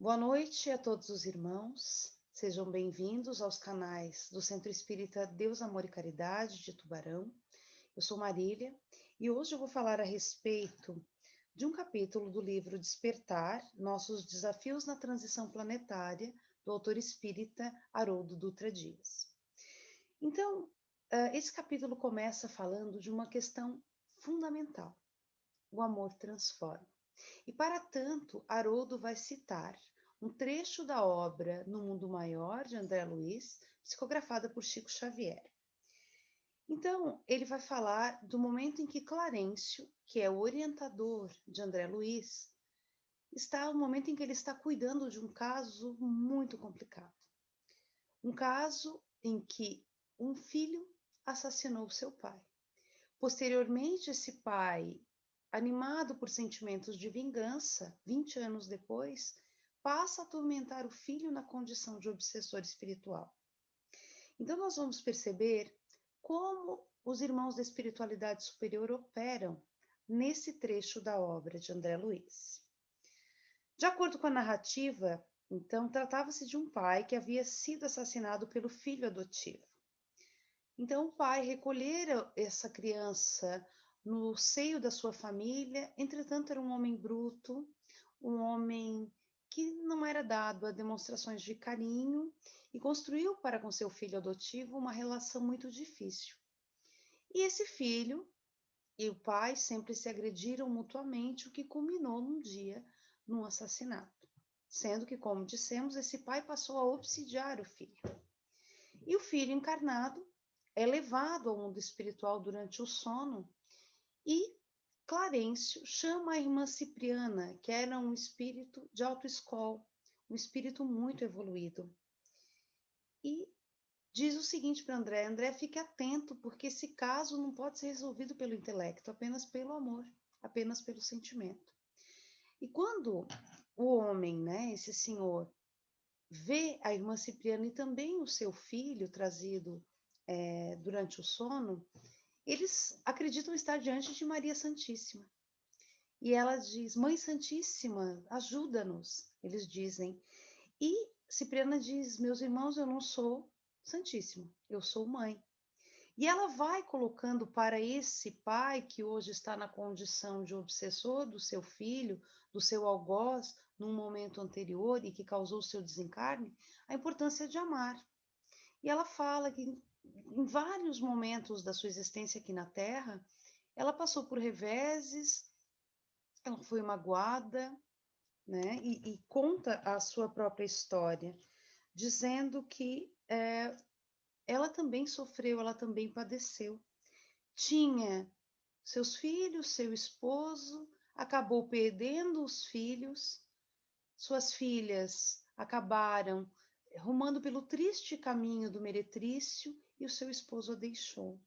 Boa noite a todos os irmãos, sejam bem-vindos aos canais do Centro Espírita Deus, Amor e Caridade de Tubarão. Eu sou Marília e hoje eu vou falar a respeito de um capítulo do livro Despertar, Nossos Desafios na Transição Planetária, do autor espírita Haroldo Dutra Dias. Então, esse capítulo começa falando de uma questão fundamental: o amor transforma. E para tanto, Haroldo vai citar um trecho da obra No Mundo Maior, de André Luiz, psicografada por Chico Xavier. Então, ele vai falar do momento em que Clarencio, que é o orientador de André Luiz, está no momento em que ele está cuidando de um caso muito complicado. Um caso em que um filho assassinou seu pai. Posteriormente, esse pai, animado por sentimentos de vingança, 20 anos depois, passa a atormentar o filho na condição de obsessor espiritual. Então, nós vamos perceber como os irmãos da espiritualidade superior operam nesse trecho da obra de André Luiz. De acordo com a narrativa, então, tratava-se de um pai que havia sido assassinado pelo filho adotivo. Então, o pai recolhera essa criança no seio da sua família, entretanto, era um homem bruto, um homem que não era dado a demonstrações de carinho e construiu para com seu filho adotivo uma relação muito difícil. E esse filho e o pai sempre se agrediram mutuamente, o que culminou num dia num assassinato. Sendo que, como dissemos, esse pai passou a obsidiar o filho. E o filho encarnado é levado ao mundo espiritual durante o sono e Clarencio chama a irmã Cipriana, que era um espírito de autoescola, um espírito muito evoluído. E diz o seguinte para André: André, fique atento, porque esse caso não pode ser resolvido pelo intelecto, apenas pelo amor, apenas pelo sentimento. E quando o homem, né, esse senhor, vê a irmã Cipriana e também o seu filho trazido durante o sono, eles acreditam estar diante de Maria Santíssima. E ela diz: Mãe Santíssima, ajuda-nos. Eles dizem. E Cipriana diz: Meus irmãos, eu não sou Santíssima, eu sou mãe. E ela vai colocando para esse pai que hoje está na condição de obsessor do seu filho, do seu algoz, num momento anterior e que causou o seu desencarne, a importância de amar. E ela fala que em vários momentos da sua existência aqui na Terra, ela passou por reveses, ela foi magoada, né? E conta a sua própria história, dizendo que ela também sofreu, ela também padeceu. Tinha seus filhos, seu esposo, acabou perdendo os filhos, suas filhas acabaram rumando pelo triste caminho do meretrício e o seu esposo a deixou.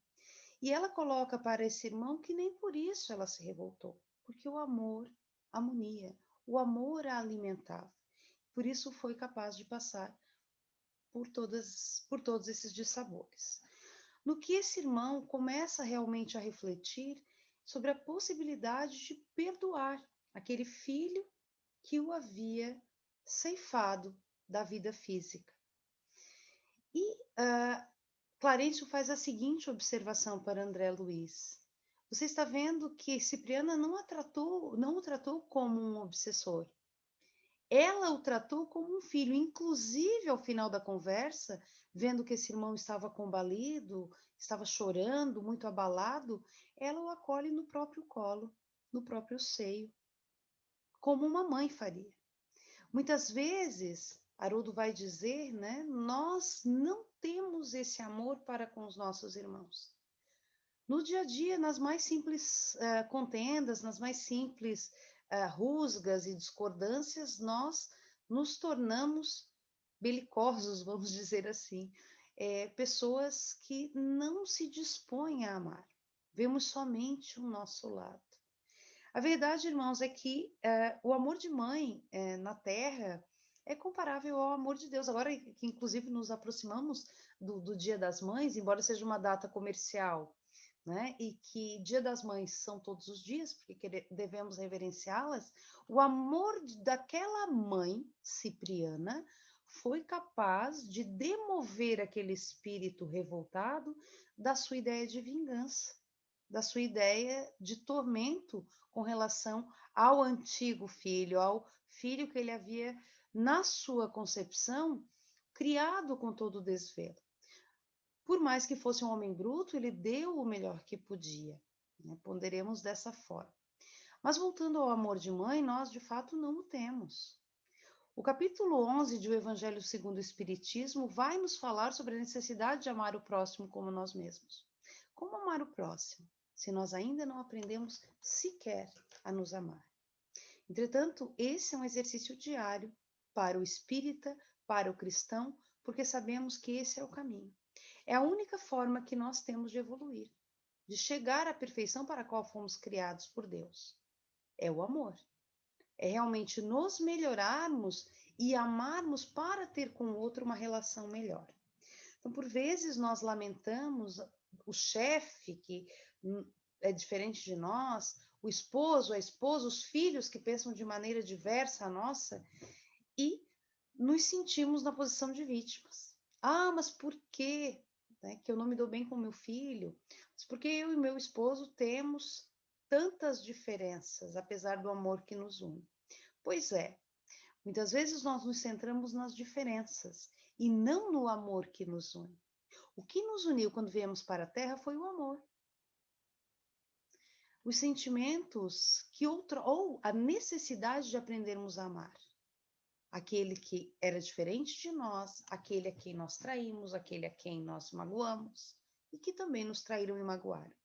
E ela coloca para esse irmão que nem por isso ela se revoltou, porque o amor a munia, o amor a alimentava. Por isso foi capaz de passar por todos esses dissabores. No que esse irmão começa realmente a refletir sobre a possibilidade de perdoar aquele filho que o havia ceifado da vida física. E Clarencio faz a seguinte observação para André Luiz: você está vendo que Cipriana não o tratou como um obsessor. Ela o tratou como um filho. Inclusive, ao final da conversa, vendo que esse irmão estava combalido, estava chorando, muito abalado, ela o acolhe no próprio colo, no próprio seio, como uma mãe faria. Muitas vezes, Haroldo vai dizer, né, nós não temos esse amor para com os nossos irmãos. No dia a dia, nas mais simples contendas, nas mais simples rusgas e discordâncias, nós nos tornamos belicosos, vamos dizer assim, pessoas que não se dispõem a amar. Vemos somente o nosso lado. A verdade, irmãos, é que o amor de mãe na Terra é comparável ao amor de Deus. Agora que, inclusive, nos aproximamos do Dia das Mães, embora seja uma data comercial, né, e que Dia das Mães são todos os dias, porque devemos reverenciá-las, o amor daquela mãe cipriana foi capaz de demover aquele espírito revoltado da sua ideia de vingança, da sua ideia de tormento com relação ao antigo filho, ao filho que ele havia, na sua concepção, criado com todo o desvelo. Por mais que fosse um homem bruto, ele deu o melhor que podia, né? Ponderemos dessa forma. Mas voltando ao amor de mãe, nós de fato não o temos. O capítulo 11 de O Evangelho segundo o Espiritismo vai nos falar sobre a necessidade de amar o próximo como nós mesmos. Como amar o próximo, se nós ainda não aprendemos sequer a nos amar? Entretanto, esse é um exercício diário para o espírita, para o cristão, porque sabemos que esse é o caminho. É a única forma que nós temos de evoluir, de chegar à perfeição para a qual fomos criados por Deus. É o amor. É realmente nos melhorarmos e amarmos para ter com o outro uma relação melhor. Então, por vezes, nós lamentamos o chefe que é diferente de nós, o esposo, a esposa, os filhos que pensam de maneira diversa a nossa, e nos sentimos na posição de vítimas. Ah, mas por quê? Né, que eu não me dou bem com meu filho? Mas porque eu e meu esposo temos tantas diferenças, apesar do amor que nos une. Pois é, muitas vezes nós nos centramos nas diferenças e não no amor que nos une. O que nos uniu quando viemos para a Terra foi o amor. Os sentimentos ou a necessidade de aprendermos a amar. Aquele que era diferente de nós, aquele a quem nós traímos, aquele a quem nós magoamos e que também nos traíram e magoaram.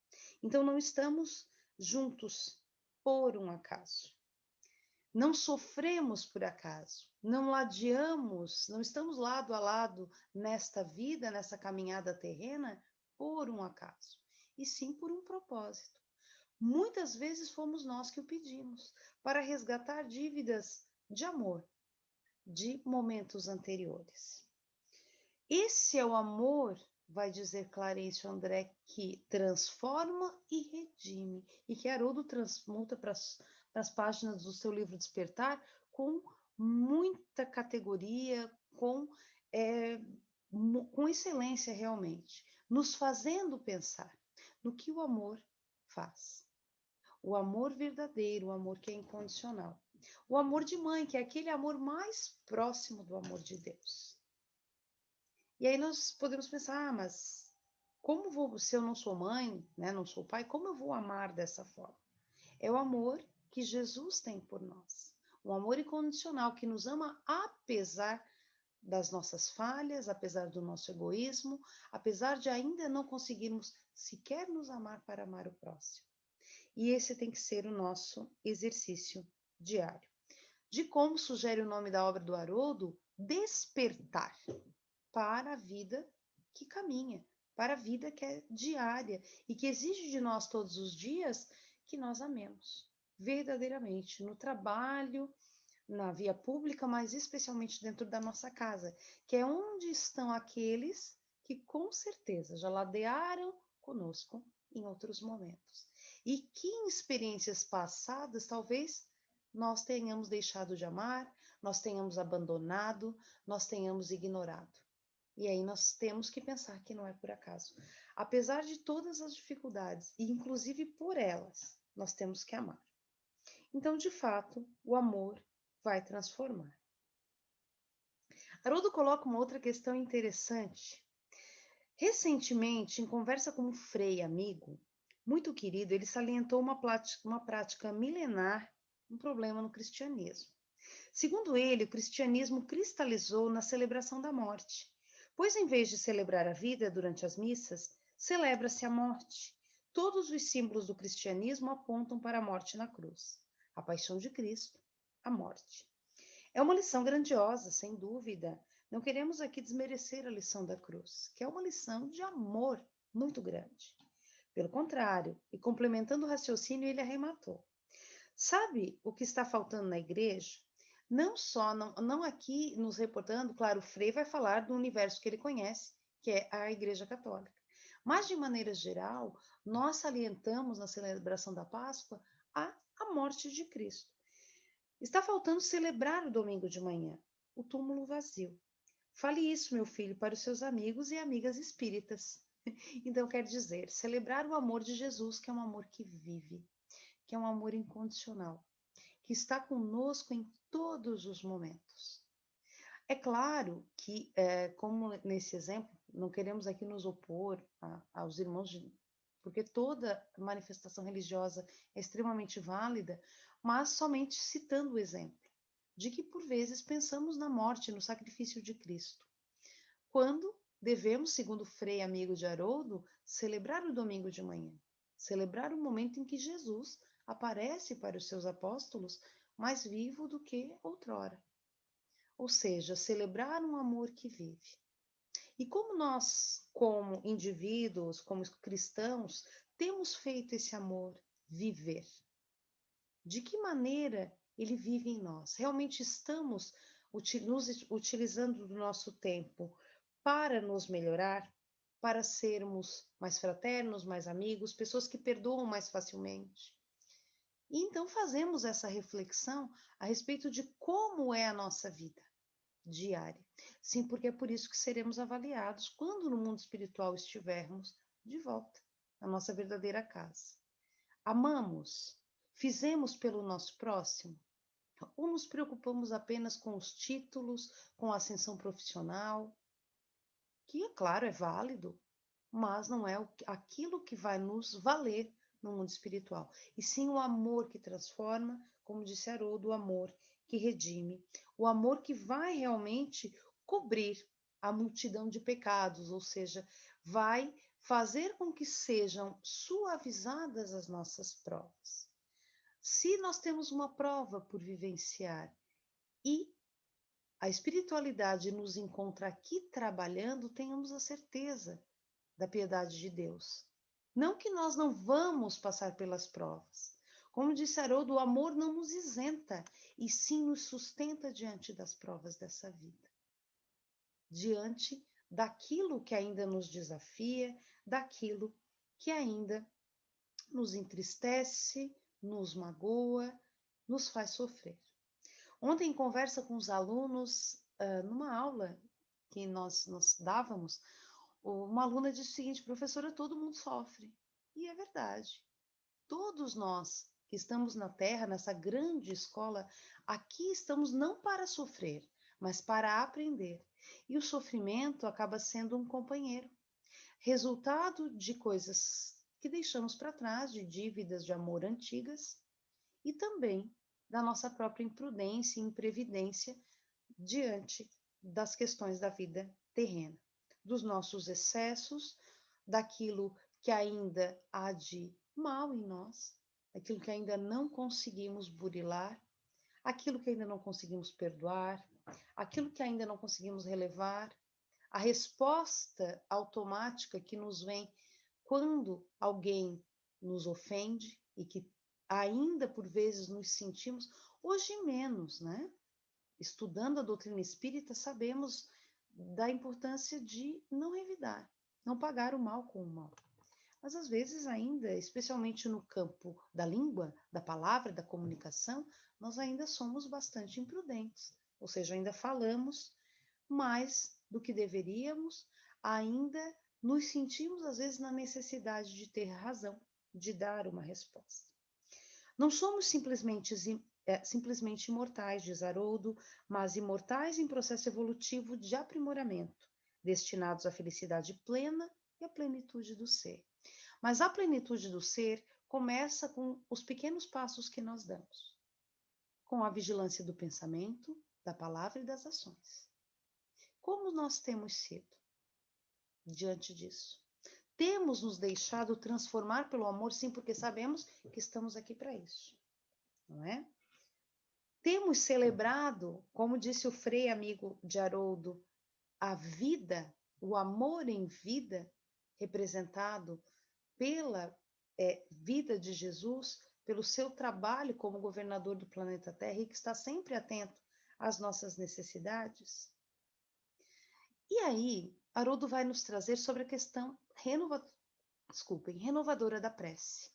Então não estamos juntos por um acaso. Não sofremos por acaso, não ladeamos, não estamos lado a lado nesta vida, nessa caminhada terrena, por um acaso, e sim por um propósito. Muitas vezes fomos nós que o pedimos, para resgatar dívidas de amor, de momentos anteriores. Esse é o amor, vai dizer Clarice André, que transforma e redime, e que Haroldo transmuta para as páginas do seu livro Despertar com muita categoria, com excelência realmente, nos fazendo pensar no que o amor faz. O amor verdadeiro, o amor que é incondicional. O amor de mãe, que é aquele amor mais próximo do amor de Deus. E aí nós podemos pensar, mas como vou, se eu não sou mãe, né, não sou pai, como eu vou amar dessa forma? É o amor que Jesus tem por nós. Um amor incondicional que nos ama apesar das nossas falhas, apesar do nosso egoísmo, apesar de ainda não conseguirmos sequer nos amar para amar o próximo. E esse tem que ser o nosso exercício diário. De como sugere o nome da obra do Haroldo, despertar para a vida que caminha, para a vida que é diária e que exige de nós todos os dias que nós amemos verdadeiramente no trabalho, na via pública, mas especialmente dentro da nossa casa, que é onde estão aqueles que com certeza já ladearam conosco em outros momentos. E que em experiências passadas talvez nós tenhamos deixado de amar, nós tenhamos abandonado, nós tenhamos ignorado. E aí nós temos que pensar que não é por acaso. Apesar de todas as dificuldades, e inclusive por elas, nós temos que amar. Então, de fato, o amor vai transformar. Haroldo coloca uma outra questão interessante. Recentemente, em conversa com um frei amigo, muito querido, ele salientou uma prática milenar, um problema no cristianismo. Segundo ele, o cristianismo cristalizou na celebração da morte, pois em vez de celebrar a vida durante as missas, celebra-se a morte. Todos os símbolos do cristianismo apontam para a morte na cruz, a paixão de Cristo, a morte. É uma lição grandiosa, sem dúvida. Não queremos aqui desmerecer a lição da cruz, que é uma lição de amor muito grande. Pelo contrário, e complementando o raciocínio, ele arrematou. Sabe o que está faltando na igreja? Não aqui nos reportando, claro, o Frei vai falar do universo que ele conhece, que é a Igreja Católica. Mas, de maneira geral, nós salientamos na celebração da Páscoa a morte de Cristo. Está faltando celebrar o domingo de manhã, o túmulo vazio. Fale isso, meu filho, para os seus amigos e amigas espíritas. Então, quer dizer, celebrar o amor de Jesus, que é um amor que vive, que é um amor incondicional, que está conosco em todos os momentos. É claro que, como nesse exemplo, não queremos aqui nos opor aos irmãos, porque toda manifestação religiosa é extremamente válida, mas somente citando o exemplo de que, por vezes, pensamos na morte, no sacrifício de Cristo, quando devemos, segundo Frei Amigo de Haroldo, celebrar o domingo de manhã, celebrar o momento em que Jesus aparece para os seus apóstolos mais vivo do que outrora. Ou seja, celebrar um amor que vive. E como nós, como indivíduos, como cristãos, temos feito esse amor viver? De que maneira ele vive em nós? Realmente estamos utilizando do nosso tempo para nos melhorar, para sermos mais fraternos, mais amigos, pessoas que perdoam mais facilmente? E então fazemos essa reflexão a respeito de como é a nossa vida diária. Sim, porque é por isso que seremos avaliados quando no mundo espiritual estivermos de volta à nossa verdadeira casa. Amamos? Fizemos pelo nosso próximo? Ou nos preocupamos apenas com os títulos, com a ascensão profissional? Que, é claro, é válido, mas não é aquilo que vai nos valer no mundo espiritual. E sim o amor que transforma, como disse Haroldo, o amor que redime, o amor que vai realmente cobrir a multidão de pecados, ou seja, vai fazer com que sejam suavizadas as nossas provas. Se nós temos uma prova por vivenciar e a espiritualidade nos encontra aqui trabalhando, tenhamos a certeza da piedade de Deus. Não que nós não vamos passar pelas provas. Como disse Haroldo, o amor não nos isenta, e sim nos sustenta diante das provas dessa vida. Diante daquilo que ainda nos desafia, daquilo que ainda nos entristece, nos magoa, nos faz sofrer. Ontem, em conversa com os alunos, numa aula que nós dávamos, uma aluna disse o seguinte: professora, todo mundo sofre. E é verdade. Todos nós que estamos na Terra, nessa grande escola, aqui estamos não para sofrer, mas para aprender. E o sofrimento acaba sendo um companheiro, resultado de coisas que deixamos para trás, de dívidas de amor antigas, e também da nossa própria imprudência e imprevidência diante das questões da vida terrena, dos nossos excessos, daquilo que ainda há de mal em nós, aquilo que ainda não conseguimos burilar, aquilo que ainda não conseguimos perdoar, aquilo que ainda não conseguimos relevar, a resposta automática que nos vem quando alguém nos ofende e que ainda por vezes nos sentimos, hoje menos, né? Estudando a doutrina espírita, sabemos da importância de não revidar, não pagar o mal com o mal. Mas às vezes ainda, especialmente no campo da língua, da palavra, da comunicação, nós ainda somos bastante imprudentes. Ou seja, ainda falamos mais do que deveríamos, ainda nos sentimos às vezes na necessidade de ter razão, de dar uma resposta. Não somos simplesmente imortais, diz Haroldo, mas imortais em processo evolutivo de aprimoramento, destinados à felicidade plena e à plenitude do ser. Mas a plenitude do ser começa com os pequenos passos que nós damos, com a vigilância do pensamento, da palavra e das ações. Como nós temos sido diante disso? Temos nos deixado transformar pelo amor, sim, porque sabemos que estamos aqui para isso, não é? Temos celebrado, como disse o Frei Amigo de Haroldo, a vida, o amor em vida, representado pela vida de Jesus, pelo seu trabalho como governador do planeta Terra e que está sempre atento às nossas necessidades. E aí, Haroldo vai nos trazer sobre a questão desculpem, renovadora da prece.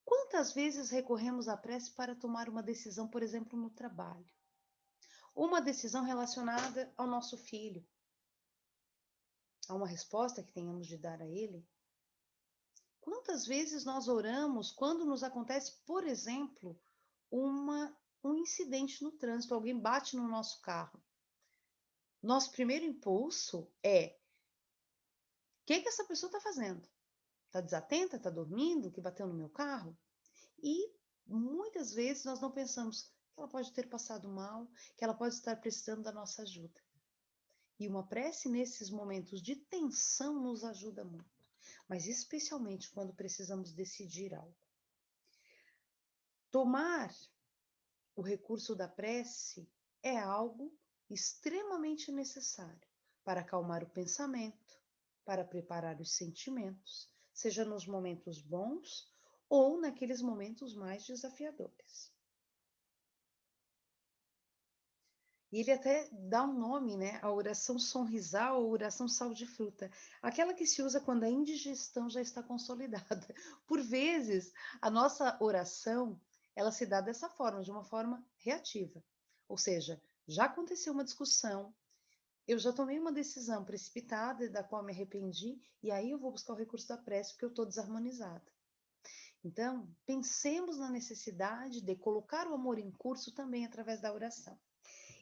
Quantas vezes recorremos à prece para tomar uma decisão, por exemplo, no trabalho? Ou uma decisão relacionada ao nosso filho, a uma resposta que tenhamos de dar a ele? Quantas vezes nós oramos quando nos acontece, por exemplo, um incidente no trânsito, alguém bate no nosso carro? Nosso primeiro impulso é: o que essa pessoa está fazendo? Está desatenta? Está dormindo? Que bateu no meu carro? E muitas vezes nós não pensamos que ela pode ter passado mal, que ela pode estar precisando da nossa ajuda. E uma prece nesses momentos de tensão nos ajuda muito, mas especialmente quando precisamos decidir algo. Tomar o recurso da prece é algo extremamente necessário para acalmar o pensamento, para preparar os sentimentos, seja nos momentos bons ou naqueles momentos mais desafiadores. E ele até dá um nome, né? A oração sonrisal ou oração sal de fruta. Aquela que se usa quando a indigestão já está consolidada. Por vezes, a nossa oração, ela se dá dessa forma, de uma forma reativa. Ou seja, já aconteceu uma discussão, eu já tomei uma decisão precipitada, da qual me arrependi, e aí eu vou buscar o recurso da prece, porque eu estou desarmonizada. Então, pensemos na necessidade de colocar o amor em curso também através da oração.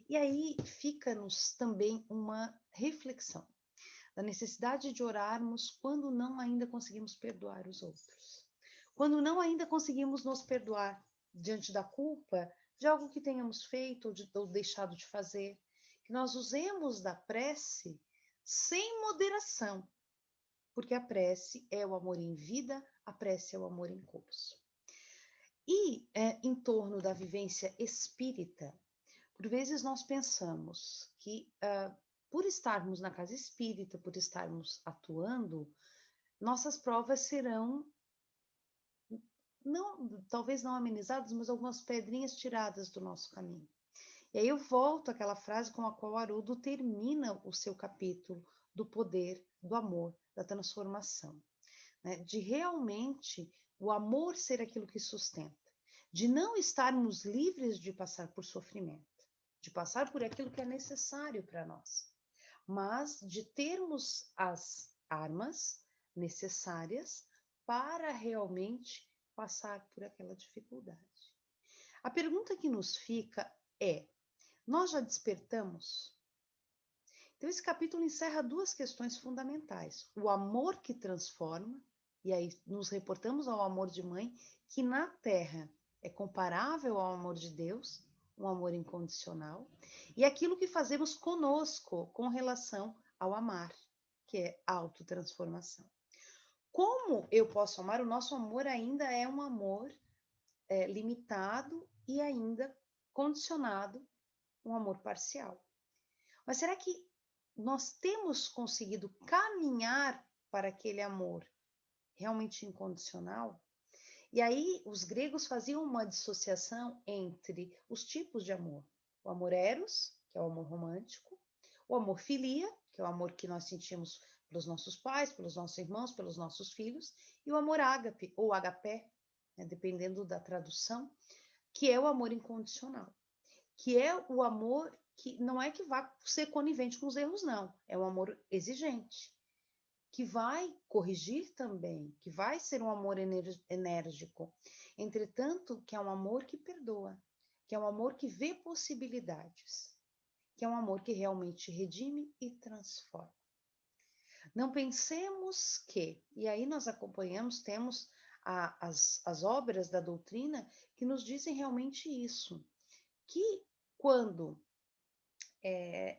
E aí fica-nos também uma reflexão da necessidade de orarmos quando não ainda conseguimos perdoar os outros. Quando não ainda conseguimos nos perdoar diante da culpa de algo que tenhamos feito ou deixado de fazer, que nós usemos da prece sem moderação, porque a prece é o amor em vida, a prece é o amor em curso. E em torno da vivência espírita, por vezes nós pensamos que, por estarmos na casa espírita, por estarmos atuando, nossas provas serão, talvez não amenizadas, mas algumas pedrinhas tiradas do nosso caminho. E aí eu volto àquela frase com a qual Haroldo termina o seu capítulo do poder, do amor, da transformação, né? De realmente o amor ser aquilo que sustenta, de não estarmos livres de passar por sofrimento, de passar por aquilo que é necessário para nós, mas de termos as armas necessárias para realmente passar por aquela dificuldade. A pergunta que nos fica é: nós já despertamos? Então, esse capítulo encerra duas questões fundamentais: o amor que transforma, e aí nos reportamos ao amor de mãe, que na Terra é comparável ao amor de Deus, um amor incondicional, e aquilo que fazemos conosco com relação ao amar, que é a autotransformação. Como eu posso amar? O nosso amor ainda é um amor limitado e ainda condicionado, um amor parcial. Mas será que nós temos conseguido caminhar para aquele amor realmente incondicional? E aí os gregos faziam uma dissociação entre os tipos de amor. O amor eros, que é o amor romântico, o amor filia, que é o amor que nós sentimos pelos nossos pais, pelos nossos irmãos, pelos nossos filhos, e o amor ágape, ou agapé, né, dependendo da tradução, que é o amor incondicional, que é o amor que não é que vai ser conivente com os erros, não. É um amor exigente, que vai corrigir também, que vai ser um amor enérgico. Entretanto, que é um amor que perdoa, que é um amor que vê possibilidades, que é um amor que realmente redime e transforma. Não pensemos que, e aí nós acompanhamos, temos as obras da doutrina que nos dizem realmente isso, que quando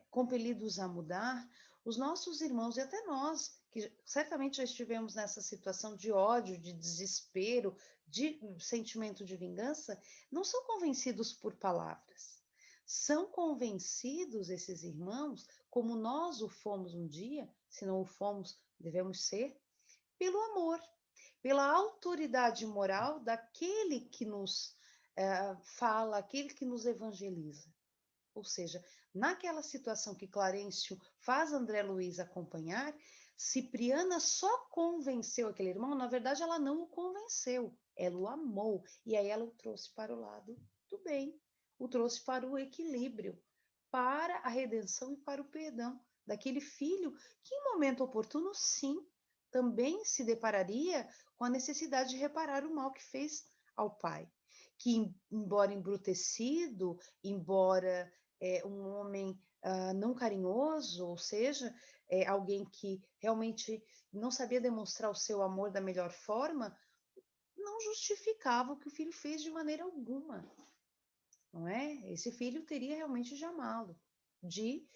compelidos a mudar, os nossos irmãos e até nós, que certamente já estivemos nessa situação de ódio, de desespero, de sentimento de vingança, não são convencidos por palavras. São convencidos, esses irmãos, como nós o fomos um dia, se não o fomos, devemos ser, pelo amor, pela autoridade moral daquele que nos fala, aquele que nos evangeliza. Ou seja, naquela situação que Clarencio faz André Luiz acompanhar, Cipriana só convenceu aquele irmão, na verdade ela não o convenceu, ela o amou, e aí ela o trouxe para o lado do bem, o trouxe para o equilíbrio, para a redenção e para o perdão daquele filho que em momento oportuno, sim, também se depararia com a necessidade de reparar o mal que fez ao pai, que embora embrutecido, embora um homem não carinhoso, ou seja, alguém que realmente não sabia demonstrar o seu amor da melhor forma, não justificava o que o filho fez de maneira alguma, não é? Esse filho teria realmente de amá-lo, de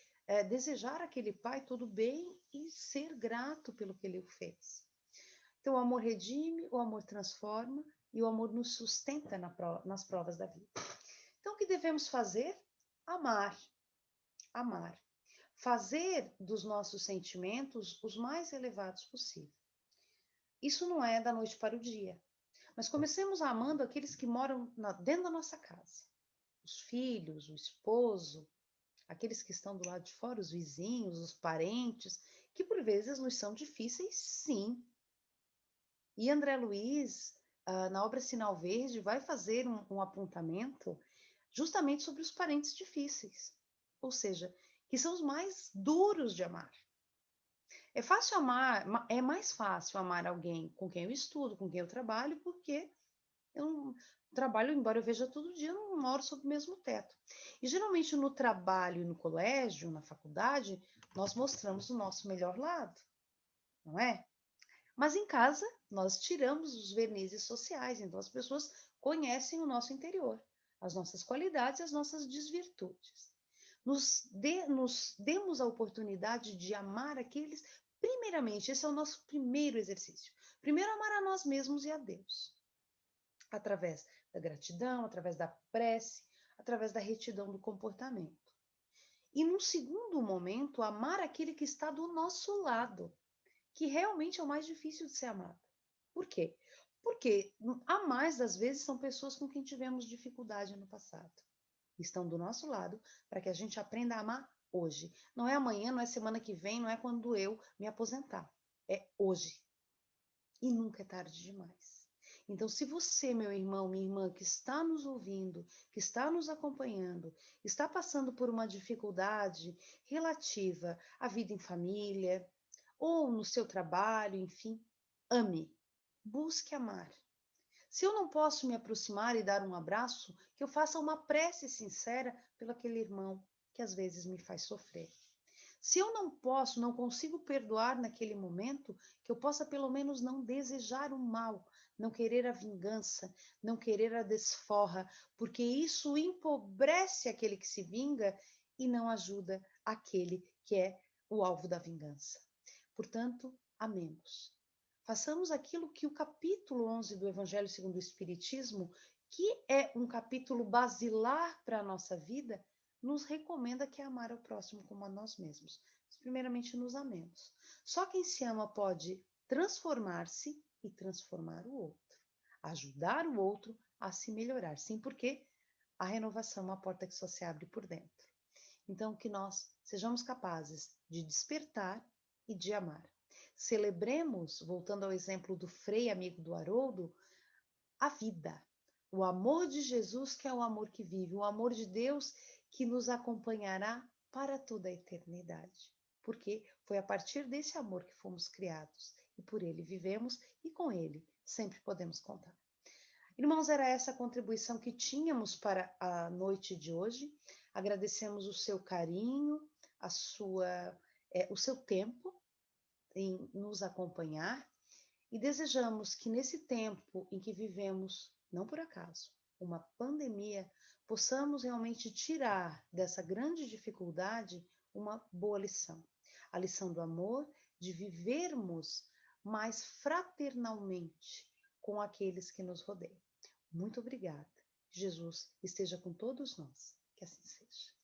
desejar aquele pai todo bem e ser grato pelo que ele fez. Então, o amor redime, o amor transforma e o amor nos sustenta nas provas da vida. Então, o que devemos fazer? Amar. Amar. Fazer dos nossos sentimentos os mais elevados possível. Isso não é da noite para o dia. Mas comecemos amando aqueles que moram dentro da nossa casa. Os filhos, o esposo, aqueles que estão do lado de fora, os vizinhos, os parentes, que por vezes nos são difíceis, sim. E André Luiz, na obra Sinal Verde, vai fazer um apontamento justamente sobre os parentes difíceis, ou seja, que são os mais duros de amar. É fácil amar, é mais fácil amar alguém com quem eu estudo, com quem eu trabalho, porque eu não trabalho, embora eu veja todo dia, eu não moro sob o mesmo teto. E geralmente no trabalho e no colégio, na faculdade, nós mostramos o nosso melhor lado, não é? Mas em casa, nós tiramos os vernizes sociais, então as pessoas conhecem o nosso interior, as nossas qualidades e as nossas desvirtudes. Nos demos a oportunidade de amar aqueles, primeiramente, esse é o nosso primeiro exercício. Primeiro, amar a nós mesmos e a Deus, através da gratidão, através da prece, através da retidão do comportamento. E num segundo momento, amar aquele que está do nosso lado, que realmente é o mais difícil de ser amado. Por quê? Porque a mais das vezes são pessoas com quem tivemos dificuldade no passado. Estão do nosso lado para que a gente aprenda a amar hoje. Não é amanhã, não é semana que vem, não é quando eu me aposentar. É hoje. E nunca é tarde demais. Então, se você, meu irmão, minha irmã, que está nos ouvindo, que está nos acompanhando, está passando por uma dificuldade relativa à vida em família, ou no seu trabalho, enfim, ame, busque amar. Se eu não posso me aproximar e dar um abraço, que eu faça uma prece sincera pelo aquele irmão que às vezes me faz sofrer. Se eu não posso, não consigo perdoar naquele momento, que eu possa pelo menos não desejar o mal, não querer a vingança, não querer a desforra, porque isso empobrece aquele que se vinga e não ajuda aquele que é o alvo da vingança. Portanto, amemos. Façamos aquilo que o capítulo 11 do Evangelho segundo o Espiritismo, que é um capítulo basilar para a nossa vida, nos recomenda, que é amar ao próximo como a nós mesmos. Mas, primeiramente, nos amemos. Só quem se ama pode transformar-se e transformar o outro. Ajudar o outro a se melhorar. Sim, porque a renovação é uma porta que só se abre por dentro. Então, que nós sejamos capazes de despertar e de amar. Celebremos, voltando ao exemplo do Frei amigo do Haroldo, a vida. O amor de Jesus, que é o amor que vive, o amor de Deus que nos acompanhará para toda a eternidade. Porque foi a partir desse amor que fomos criados e por ele vivemos e com ele sempre podemos contar. Irmãos, era essa a contribuição que tínhamos para a noite de hoje. Agradecemos o seu carinho, o seu tempo em nos acompanhar e desejamos que nesse tempo em que vivemos, não por acaso, uma pandemia, possamos realmente tirar dessa grande dificuldade uma boa lição. A lição do amor, de vivermos mais fraternalmente com aqueles que nos rodeiam. Muito obrigada. Jesus esteja com todos nós. Que assim seja.